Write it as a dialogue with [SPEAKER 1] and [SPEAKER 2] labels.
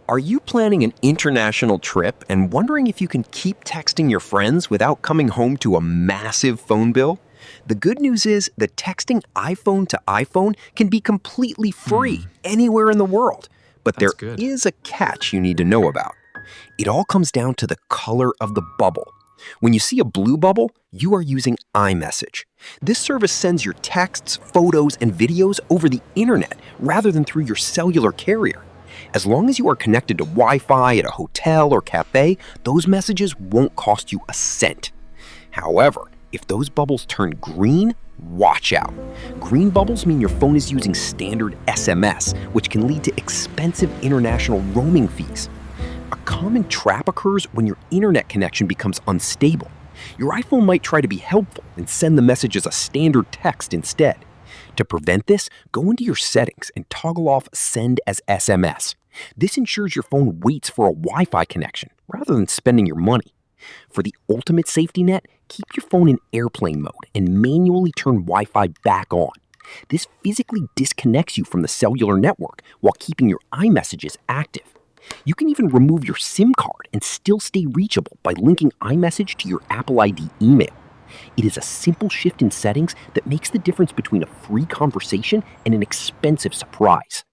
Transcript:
[SPEAKER 1] Are you planning an international trip and wondering if you can keep texting your friends without coming home to a massive phone bill? The good news is that texting iPhone to iPhone can be completely free anywhere in the world. But there
[SPEAKER 2] That's good.
[SPEAKER 1] is a catch you need to know about. It all comes down to the color of the bubble. When you see a blue bubble, you are using iMessage. This service sends your texts, photos, and videos over the internet rather than through your cellular carrier. As long as you are connected to Wi-Fi at a hotel or cafe, those messages won't cost you a cent. However, if those bubbles turn green, watch out. Green bubbles mean your phone is using standard SMS, which can lead to expensive international roaming fees. A common trap occurs when your internet connection becomes unstable. Your iPhone might try to be helpful and send the message as a standard text instead. To prevent this, go into your settings and toggle off Send as SMS. This ensures your phone waits for a Wi-Fi connection rather than spending your money. For the ultimate safety net, keep your phone in airplane mode and manually turn Wi-Fi back on. This physically disconnects you from the cellular network while keeping your iMessages active. You can even remove your SIM card and still stay reachable by linking iMessage to your Apple ID email. It is a simple shift in settings that makes the difference between a free conversation and an expensive surprise.